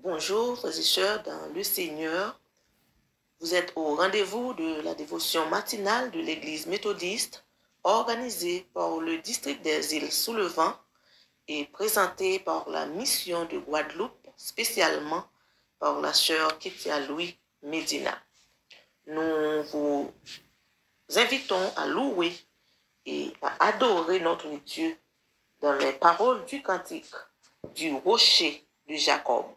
Bonjour frères et sœurs dans le Seigneur. Vous êtes au rendez-vous de la dévotion matinale de l'Église méthodiste organisée par le district des îles sous le vent et présentée par la mission de Guadeloupe, spécialement par la sœur Ketia Louis Medina. Nous vous invitons à louer et à adorer notre Dieu dans les paroles du cantique du rocher de Jacob.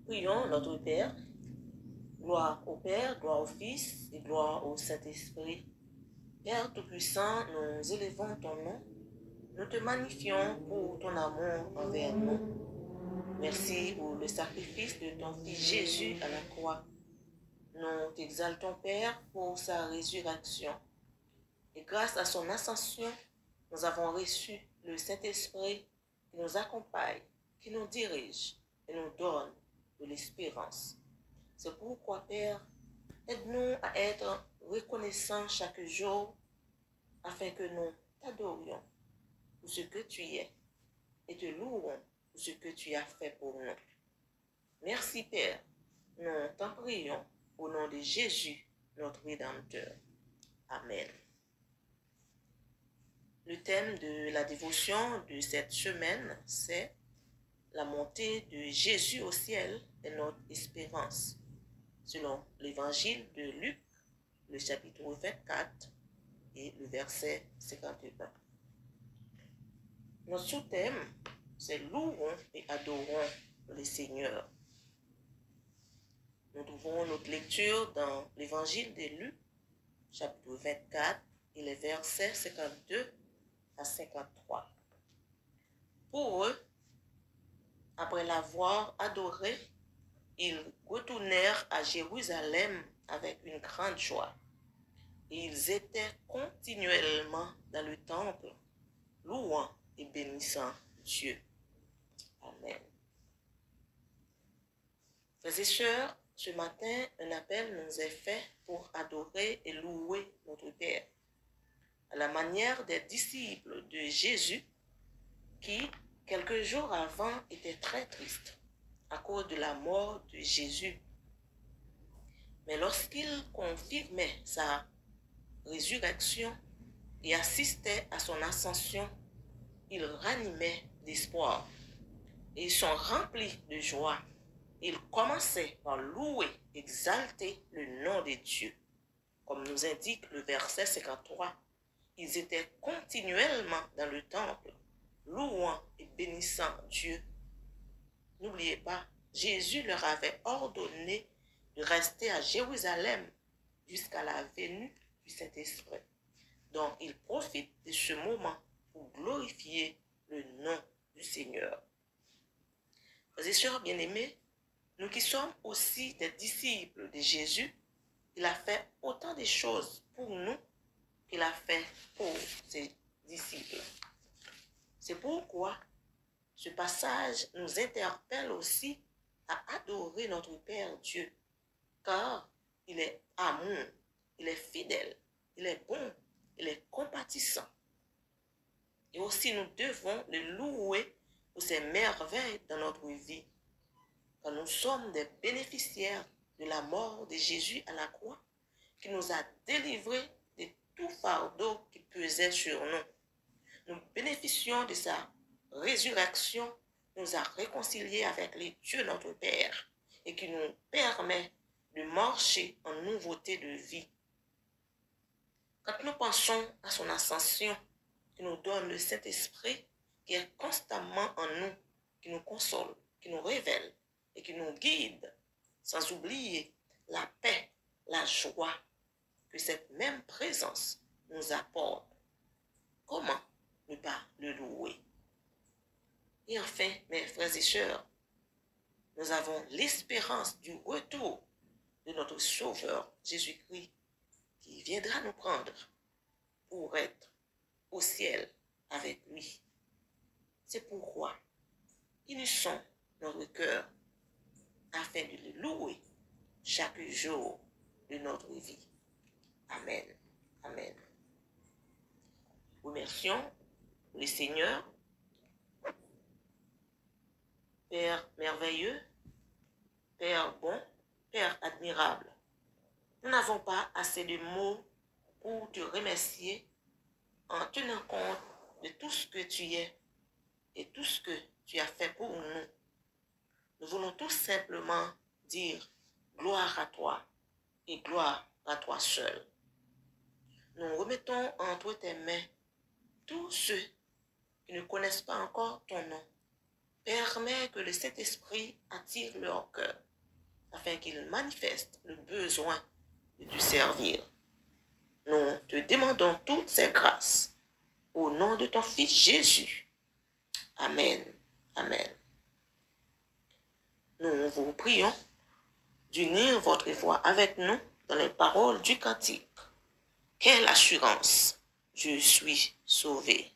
Prions notre Père. Gloire au Père, gloire au Fils et gloire au Saint-Esprit. Père Tout-Puissant, nous élevons ton nom. Nous te magnifions pour ton amour envers nous. Merci pour le sacrifice de ton Fils Jésus à la croix. Nous t'exaltons, Père, pour sa résurrection. Et grâce à son ascension, nous avons reçu le Saint-Esprit qui nous accompagne, qui nous dirige et nous donne de l'espérance. C'est pourquoi, Père, aide-nous à être reconnaissants chaque jour afin que nous t'adorions pour ce que tu es et te louons pour ce que tu as fait pour nous. Merci, Père. Nous t'en prions au nom de Jésus, notre Rédempteur. Amen. Le thème de la dévotion de cette semaine, c'est la montée de Jésus au ciel est notre espérance. Selon l'évangile de Luc, le chapitre 24 et le verset 51. Notre sous-thème, c'est louons et adorons le Seigneur. Nous trouvons notre lecture dans l'évangile de Luc, chapitre 24, et les versets 52 à 53. Pour eux, après l'avoir adoré, ils retournèrent à Jérusalem avec une grande joie. Et ils étaient continuellement dans le temple, louant et bénissant Dieu. Amen. Frères et sœurs, ce matin, un appel nous est fait pour adorer et louer notre Père, à la manière des disciples de Jésus qui, quelques jours avant, étaient très tristes à cause de la mort de Jésus. Mais lorsqu'ils confirmaient sa résurrection et assistaient à son ascension, ils ranimaient d'espoir et ils sont remplis de joie. Ils commençaient par louer, exalter le nom de Dieu. Comme nous indique le verset 53, ils étaient continuellement dans le temple, louant et bénissant Dieu. N'oubliez pas, Jésus leur avait ordonné de rester à Jérusalem jusqu'à la venue du Saint-Esprit. Donc, ils profitent de ce moment pour glorifier le nom du Seigneur. Frères et sœurs bien-aimés, nous qui sommes aussi des disciples de Jésus, il a fait autant de choses pour nous qu'il a fait pour ses disciples. C'est pourquoi ce passage nous interpelle aussi à adorer notre Père Dieu, car il est amour, il est fidèle, il est bon, il est compatissant. Et aussi nous devons le louer pour ses merveilles dans notre vie, car nous sommes des bénéficiaires de la mort de Jésus à la croix, qui nous a délivrés de tout fardeau qui pesait sur nous. Nous bénéficions de sa résurrection, nous a réconciliés avec le Dieu notre Père et qui nous permet de marcher en nouveauté de vie. Quand nous pensons à son ascension, qui nous donne le Saint-Esprit, qui est constamment en nous, qui nous console, qui nous révèle et qui nous guide, sans oublier la paix, la joie que cette même présence nous apporte. Comment ne pas le louer? Et enfin, mes frères et sœurs, nous avons l'espérance du retour de notre Sauveur Jésus-Christ qui viendra nous prendre pour être au ciel avec lui. C'est pourquoi unissons notre cœur afin de le louer chaque jour de notre vie. Amen. Amen. Remercions le Seigneur, Père merveilleux, Père bon, Père admirable. Nous n'avons pas assez de mots pour te remercier en tenant compte de tout ce que tu es et tout ce que tu as fait pour nous. Nous voulons tout simplement dire gloire à toi et gloire à toi seul. Nous remettons entre tes mains tous ceux qui ne connaissent pas encore ton nom. Permets que le Saint-Esprit attire leur cœur afin qu'ils manifestent le besoin de te servir. Nous te demandons toutes ces grâces au nom de ton Fils Jésus. Amen. Amen. Nous vous prions d'unir votre voix avec nous dans les paroles du cantique. Quelle assurance! Je suis sauvé.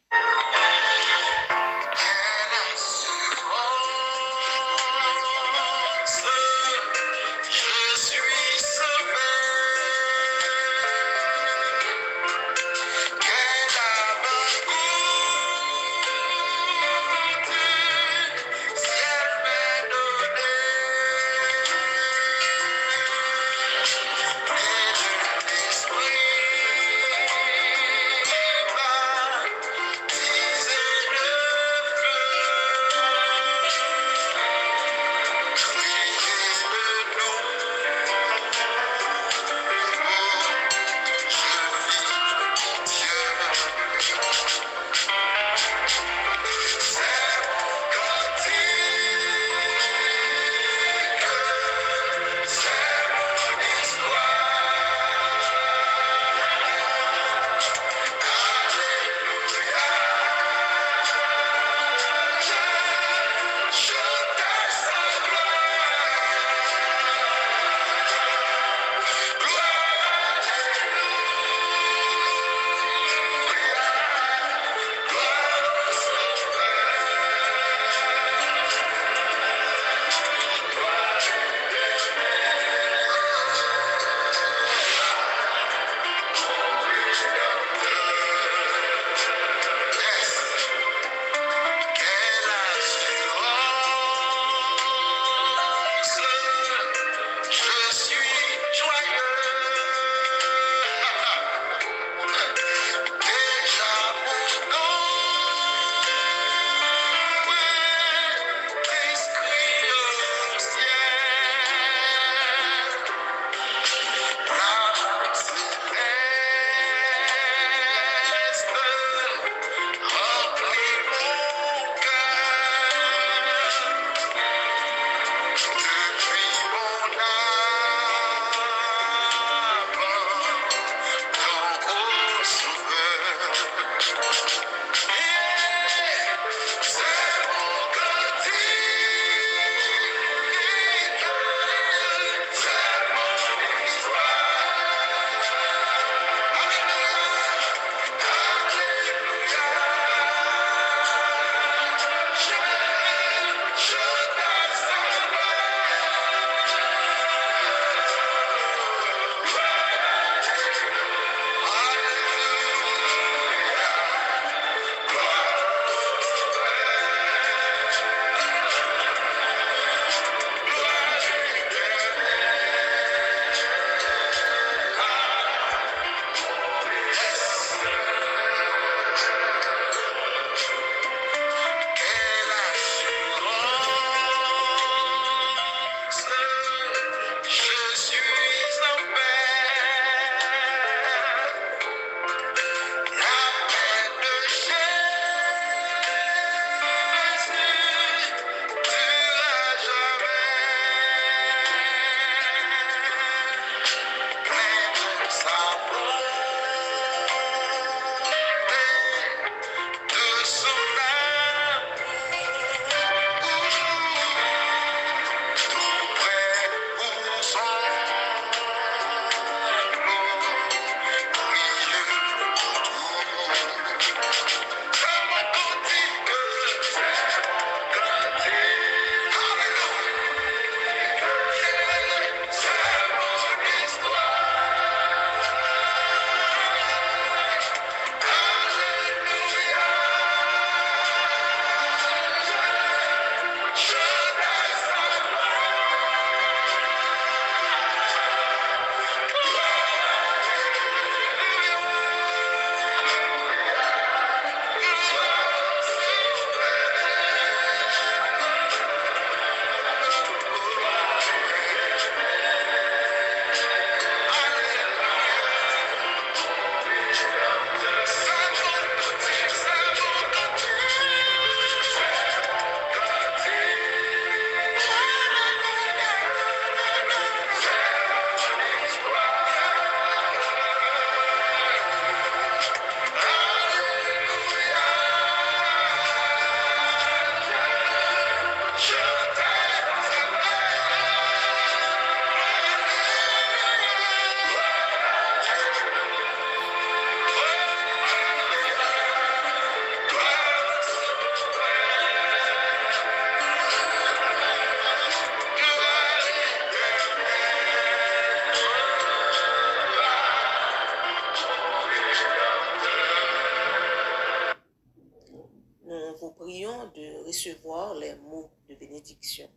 les mots de bénédiction.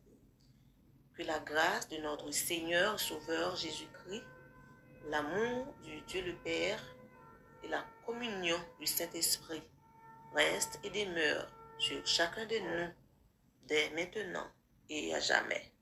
Que la grâce de notre Seigneur Sauveur Jésus-Christ, l'amour du Dieu le Père et la communion du Saint-Esprit reste et demeure sur chacun de nous dès maintenant et à jamais.